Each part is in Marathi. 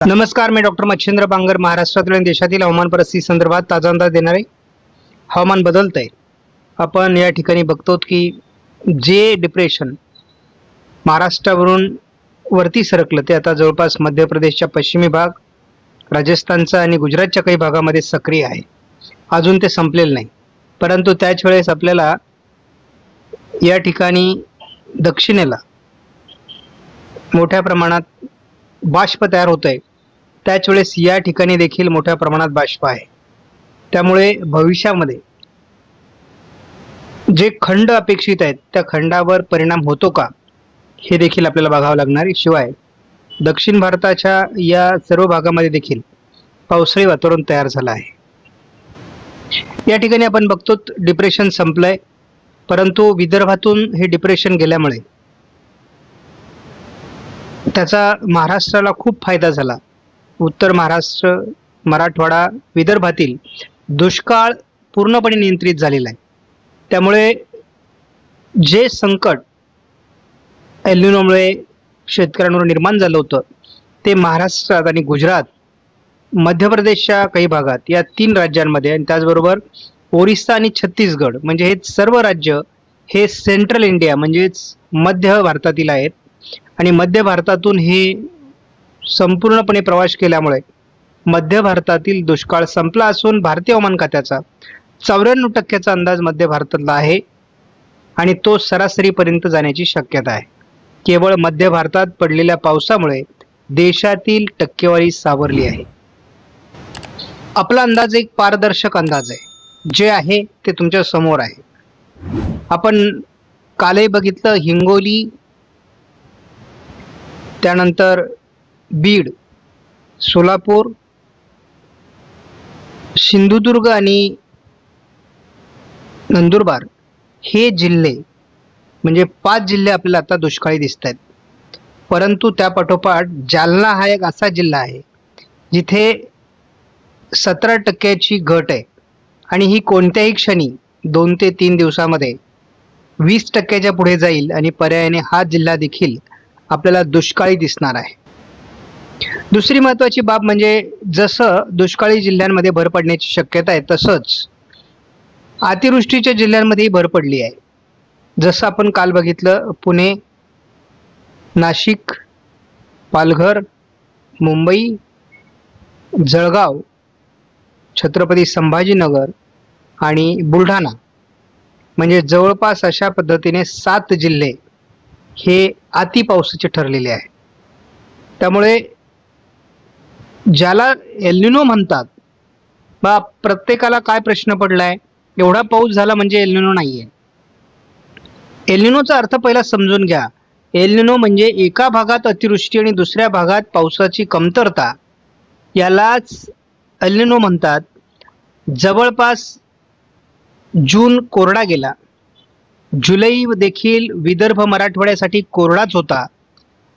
नमस्कार, मी डॉक्टर मच्छिंद्र बांगर महाराष्ट्रातील आणि देशातील हवामान परिस्थिती संदर्भात ताजा अंदाज देणार आहे. हवामान बदलत आहे. आपण या ठिकाणी बघतो की जे डिप्रेशन महाराष्ट्रावरून वरती सरकलं ते आता जवळपास मध्य प्रदेशच्या पश्चिमी भाग, राजस्थानचा आणि गुजरातच्या काही भागामध्ये सक्रिय आहे. अजून ते संपलेलं नाही, परंतु त्याच वेळेस आपल्याला या ठिकाणी दक्षिणेला मोठ्या प्रमाणात बाष्प तयार होत आहे. त्याच वेळेस या ठिकाणी देखील मोठ्या प्रमाणात बाष्प आहे. त्यामुळे भविष्यामध्ये जे खंड अपेक्षित आहेत त्या खंडावर परिणाम होतो का हे देखील आपल्याला बघावं लागणार आहे. शिवाय दक्षिण भारताच्या या सर्व भागामध्ये देखील पावसाळी वातावरण तयार झालं आहे. या ठिकाणी आपण बघतो डिप्रेशन संपलंय, परंतु विदर्भातून हे डिप्रेशन गेल्यामुळे त्याचा महाराष्ट्राला खूप फायदा झाला. उत्तर महाराष्ट्र, मराठवाडा, विदर्भातील दुष्काळ पूर्णपणे नियंत्रित झालेला आहे. त्यामुळे जे संकट एल निनोमुळे शेतकऱ्यांवर निर्माण झालं होतं ते महाराष्ट्रात आणि गुजरात, मध्य प्रदेशच्या काही भागात या 3 राज्यांमध्ये आणि त्याचबरोबर ओरिसा आणि छत्तीसगड म्हणजे हे सर्व राज्य हे सेंट्रल इंडिया म्हणजेच मध्य भारतातील आहेत. आणि मध्य भारतातून हे संपूर्णपणे प्रवास केल्यामुळे मध्य भारतातील दुष्काळ संपला असून भारतीय हवामान खात्याचा 94% अंदाज मध्य भारतातला आहे आणि तो सरासरीपर्यंत जाण्याची शक्यता आहे. केवळ मध्य भारतात पडलेल्या पावसामुळे देशातील टक्केवारी सावरली आहे. आपला अंदाज एक पारदर्शक अंदाज आहे, जे आहे ते तुमच्या समोर आहे. आपण कालही बघितलं, हिंगोली, त्यानंतर बीड, सोलापूर, सिंधुदुर्ग आणि नंदुरबार हे जिल्हे म्हणजे 5 जिल्हे आपल्याला आता दुष्काळी दिसत आहेत. परंतु त्या पाठोपाठ जालना हा एक असा जिल्हा आहे जिथे 17% घट आहे आणि ही कोणत्याही क्षणी 2 ते 3 दिवसामध्ये 20% पुढे जाईल आणि पर्यायाने हा जिल्हा देखील आपल्याला दुष्काळी दिसणार आहे. दुसरी महत्त्वाची बाब म्हणजे जसं दुष्काळी जिल्ह्यांमध्ये भर पडण्याची शक्यता आहे तसंच अतिवृष्टीच्या जिल्ह्यांमध्येही भर पडली आहे. जसं आपण काल बघितलं, पुणे, नाशिक, पालघर, मुंबई, जळगाव, छत्रपती संभाजीनगर आणि बुलढाणा म्हणजे जवळपास अशा पद्धतीने 7 जिल्हे हे अति पावसाचे ठरलेले आहे. त्यामुळे ज्याला एल निनो म्हणतात बा, प्रत्येकाला काय प्रश्न पडलाय, एवढा पाऊस झाला म्हणजे एल निनो नाहीये. एल निनोचा अर्थ पहिला समजून घ्या. एल निनो म्हणजे एका भागात अतिवृष्टी आणि दुसऱ्या भागात पावसाची कमतरता, यालाच एल निनो म्हणतात. जवळपास जून कोरडा गेला, जुलै देखील विदर्भ मराठवाड्यासाठी कोरडाच होता.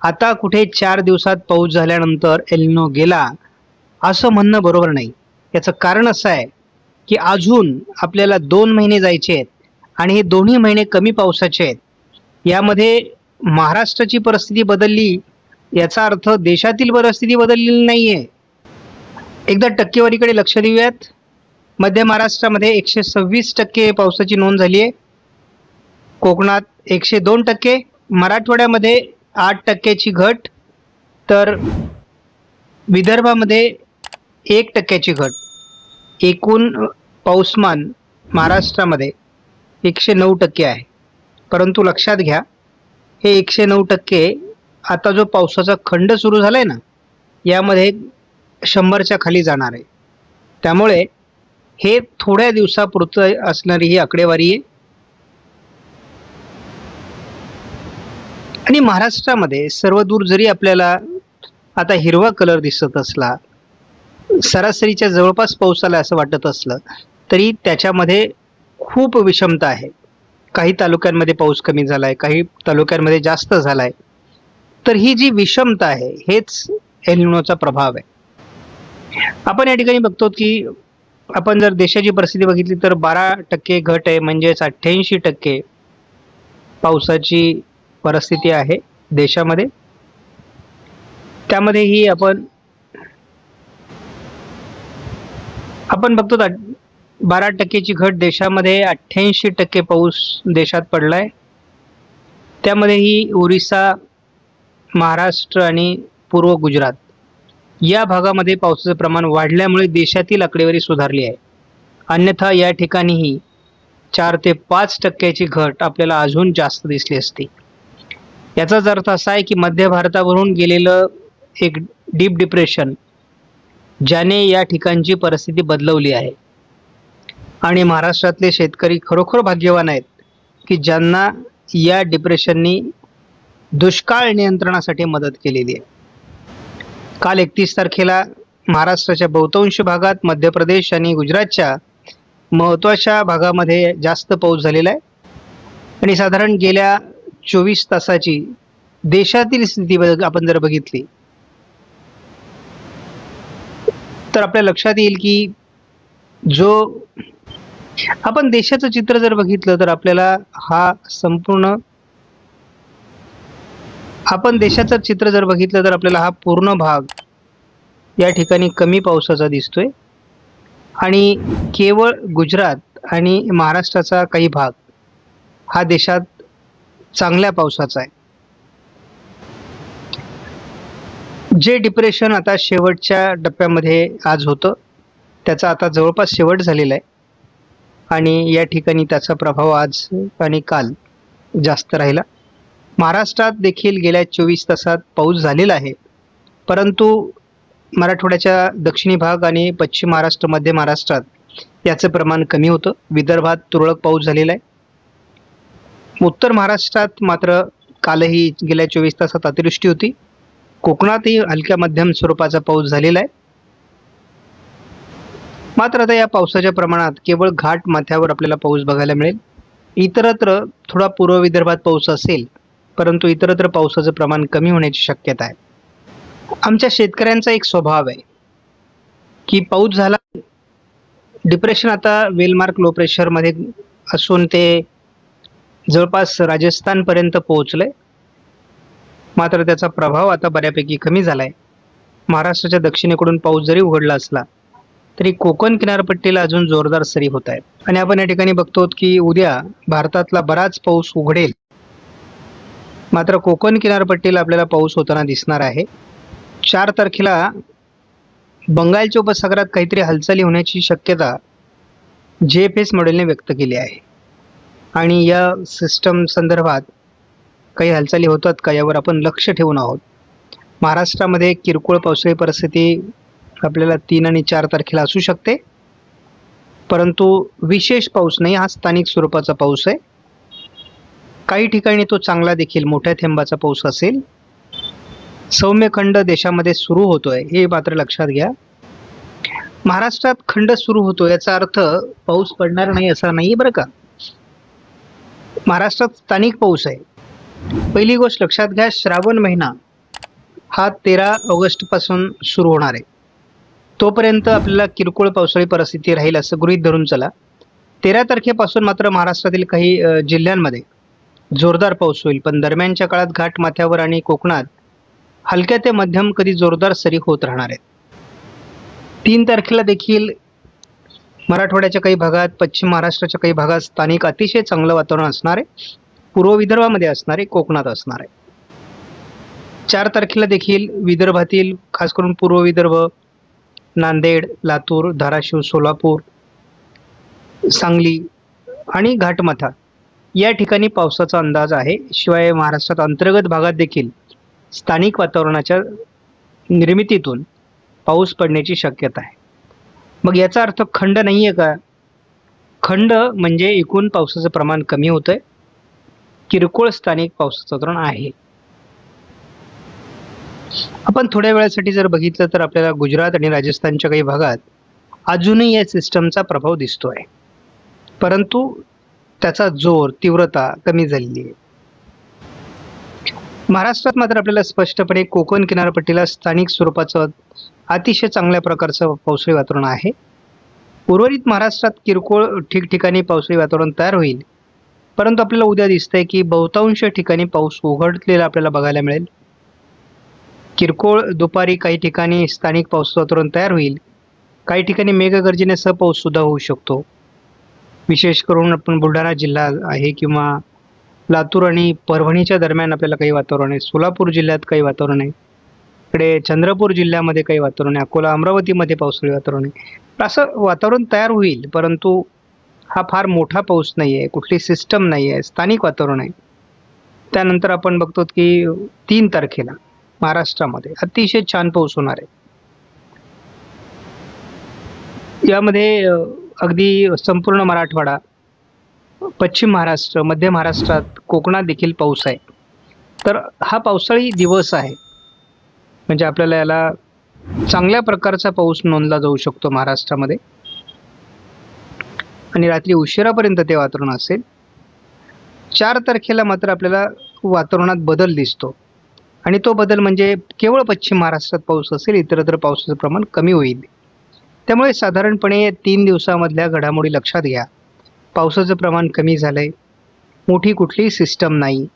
आता कुठे 4 दिवसात पाऊस झाल्यानंतर एल निनो गेला असं म्हणणं बरोबर नाही. याचं कारण असं आहे की अजून आपल्याला 2 महिने जायचे आहेत आणि हे दोन्ही महिने कमी पावसाचे आहेत. यामध्ये महाराष्ट्राची परिस्थिती बदलली याचा अर्थ देशातील परिस्थिती बदललेली नाही आहे. एकदा टक्केवारीकडे लक्ष देऊयात. मध्य महाराष्ट्रामध्ये 126% पावसाची नोंद झाली आहे, कोकणात 102%, मराठवाड्यामध्ये 8% घट, तर विदर्भामध्ये 1% घट. एकूण पाऊसमान महाराष्ट्रामध्ये 109% आहे. परंतु लक्षात घ्या, हे 109% आता जो पावसाचा खंड सुरू झालाय ना, यामध्ये 100च्या खाली जाणार आहे. त्यामुळे हे थोड्या दिवसापुरतं असणारी ही आकडेवारी आहे. आणि महाराष्ट्रामध्ये सर्वदूर जरी आपल्याला आता हिरवा कलर दिसत असला, सरासरीच्या जवळपास पाऊस आला असं वाटत असलं, तरी त्याच्यामध्ये खूप विषमता आहे. काही तालुक्यांमध्ये पाऊस कमी झाला आहे, काही तालुक्यांमध्ये जास्त झाला आहे. तर ही जी विषमता आहे हेच एल निनोचा प्रभाव आहे. आपण या ठिकाणी बघतो की आपण जर देशाची परिस्थिती बघितली तर 12% घट आहे, म्हणजेच 88% पावसाची परिस्थिती आहे देशामध्ये. त्यामध्येही आपण आपण बघतो 12% घट देशामध्ये, 88% पाऊस देशात पडलाय. त्यामध्येही ओरिसा, महाराष्ट्र आणि पूर्व गुजरात या भागामध्ये पावसाचं प्रमाण वाढल्यामुळे देशातील आकडेवारी सुधारली आहे. अन्यथा या ठिकाणीही 4 ते 5% घट आपल्याला अजून जास्त दिसली असती. याचाच अर्थ असा आहे की मध्य भारतावरून गेलेलं एक डीप डिप्रेशन ज्याने या ठिकाणची परिस्थिती बदलवली आहे. आणि महाराष्ट्रातले शेतकरी खरोखर भाग्यवान आहेत की ज्यांना या डिप्रेशननी दुष्काळ नियंत्रणासाठी मदत केलेली आहे. काल 31 तारखेला महाराष्ट्राच्या बहुतांश भागात, मध्य प्रदेश आणि गुजरातच्या महत्त्वाच्या भागामध्ये जास्त पाऊस झालेला आहे. आणि साधारण गेल्या 24 तासाची देशातील स्थिती आपण जर बघितली तर आपल्या लक्षात येईल की आपण देशाचं चित्र जर बघितलं तर आपल्याला हा पूर्ण भाग या ठिकाणी कमी पावसाचा दिसतोय आणि केवळ गुजरात आणि महाराष्ट्राचा काही भाग हा देशात चांगल्या पावसाचा आहे. जे डिप्रेशन आता शेवटच्या टप्प्यामध्ये आज होतं त्याचा आता जवळपास शेवट झालेला आहे आणि या ठिकाणी त्याचा प्रभाव आज आणि काल जास्त राहिला. महाराष्ट्रात देखील गेल्या 24 तासात पाऊस झालेला आहे, परंतु मराठवाड्याच्या दक्षिणी भाग आणि पश्चिम महाराष्ट्र, मध्य महाराष्ट्रात याचं प्रमाण कमी होतं. विदर्भात तुरळक पाऊस झालेला आहे. उत्तर महाराष्ट्रात मात्र कालही गेल्या 24 तासात अतिवृष्टी होती. कोकणातही हलक्या मध्यम स्वरूपाचा पाऊस झालेला आहे. मात्र आता या पावसाच्या प्रमाणात केवळ घाट माथ्यावर आपल्याला पाऊस बघायला मिळेल. इतरत्र थोडा पूर्व विदर्भात पाऊस असेल, परंतु इतरत्र पावसाचं प्रमाण कमी होण्याची शक्यता आहे. आमच्या शेतकऱ्यांचा एक स्वभाव आहे की पाऊस झाला, डिप्रेशन आता वेलमार्क लो प्रेशरमध्ये असून ते जवळपास राजस्थानपर्यंत पोहोचलंय. मात्र त्याचा प्रभाव आता बऱ्यापैकी कमी झाला आहे. महाराष्ट्राच्या दक्षिणेकडून पाऊस जरी उघडला असला तरी कोकण किनारपट्टीला अजून जोरदार सरी होत आहेत. आणि आपण या ठिकाणी बघतो की उद्या भारतातला बराच पाऊस उघडेल, मात्र कोकण किनारपट्टीला आपल्याला पाऊस होताना दिसणार आहे. 4 तारखेला बंगालच्या उपसागरात काहीतरी हालचाली होण्याची शक्यता JFS मॉडेलने व्यक्त केली आहे. आणि या सिस्टम संदर्भात काही हालचाली होतात का यावर आपण लक्ष ठेवून आहोत. महाराष्ट्रामध्ये किरकोळ पावसाळी परिस्थिती आपल्याला 3 आणि 4 तारखेला असू शकते, परंतु विशेष पाऊस नाही, हा स्थानिक स्वरूपाचा पाऊस आहे. काही ठिकाणी तो चांगला देखील मोठ्या थेंबाचा पाऊस असेल. सौम्य खंड देशामध्ये सुरू होतोय हे मात्र लक्षात घ्या. महाराष्ट्रात खंड सुरू होतो याचा अर्थ पाऊस पडणार नाही असा नाही बरं का. महाराष्ट्रात स्थानिक पाऊस आहे. पहिली गोष्ट लक्षात घ्या, श्रावण महिना हा 13 ऑगस्ट पासून सुरू होणार आहे. तोपर्यंत आपल्याला किरकोळ पावसाळी परिस्थिती राहील असं गृहीत धरून चला. 13 तारखेपासून मात्र महाराष्ट्रातील काही जिल्ह्यांमध्ये जोरदार पाऊस होईल, पण दरम्यानच्या काळात घाट माथ्यावर आणि कोकणात हलक्या ते मध्यम कधी जोरदार सरी होत राहणार आहेत. 3 तारखेला देखील मराठवाड्याच्या काही भागात, पश्चिम महाराष्ट्राच्या काही भागात स्थानिक अतिशय चांगलं वातावरण असणार आहे. पूर्व विदर्भामध्ये असणार आहे, कोकणात असणार आहे. 4 तारखेला देखील विदर्भातील खास करून पूर्व विदर्भ, नांदेड, लातूर, धाराशिव, सोलापूर, सांगली आणि घाटमाथा या ठिकाणी पावसाचा अंदाज आहे. शिवाय महाराष्ट्रात अंतर्गत भागात देखील स्थानिक वातावरणाच्या निर्मितीतून पाऊस पडण्याची शक्यता आहे. मग याचा अर्थ खंड नाही आहे का? खंड म्हणजे एकूण पावसाचं प्रमाण कमी होतंय, किरकोळ स्थानिक पावसाचं वातावरण आहे. आपण थोड्या वेळासाठी जर बघितलं तर आपल्याला गुजरात आणि राजस्थानच्या काही भागात अजूनही या सिस्टमचा प्रभाव दिसतोय, परंतु त्याचा जोर, तीव्रता कमी झालेली आहे. महाराष्ट्रात मात्र आपल्याला स्पष्टपणे कोकण किनारपट्टीला स्थानिक स्वरूपाचं अतिशय चांगल्या प्रकारचं पावसाळी वातावरण आहे. उर्वरित महाराष्ट्रात किरकोळ ठिकठिकाणी पावसाळी वातावरण तयार होईल, परंतु आपल्याला उद्या दिसतंय की बहुतांश ठिकाणी पाऊस उघडलेला आपल्याला बघायला मिळेल. किरकोळ दुपारी काही ठिकाणी स्थानिक पावसाचं वातावरण तयार होईल काही ठिकाणी मेघगर्जनेसह पाऊस सुद्धा होऊ शकतो. विशेष करून आपण बुलढाणा जिल्हा आहे किंवा लातूर आणि परभणीच्या दरम्यान आपल्याला काही वातावरण आहे. सोलापूर जिल्ह्यात काही वातावरण आहे. इकडे चंद्रपूर जिल्ह्यामध्ये काही वातावरण आहे. अकोला अमरावतीमध्ये पावसाळी वातावरण आहे. असं वातावरण तयार होईल, परंतु हा फार मोठा पाऊस नाही आहे, कुठली सिस्टम नाही आहे, स्थानिक वातावरण आहे. त्यानंतर आपण बघतो की 3 तारखेला महाराष्ट्रामध्ये अतिशय छान पाऊस होणार आहे. यामध्ये अगदी संपूर्ण मराठवाडा, पश्चिम महाराष्ट्र, मध्य महाराष्ट्रात, कोकणात देखील पाऊस आहे. तर हा पावसाळी दिवस आहे. म्हणजे आपल्याला याला चांगल्या प्रकारचा पाऊस नोंदला जाऊ शकतो महाराष्ट्रामध्ये आणि रात्री उशिरापर्यंत ते वातावरण असेल. 4 तारखेला मात्र आपल्याला वातावरणात बदल दिसतो आणि तो बदल म्हणजे केवळ पश्चिम महाराष्ट्रात पाऊस असेल, इतरत्र पावसाचं प्रमाण कमी होईल. त्यामुळे साधारणपणे 3 दिवसामधल्या घडामोडी लक्षात घ्या. पावसाचं प्रमाण कमी झालंय, मोठी कुठलीही सिस्टम नाही.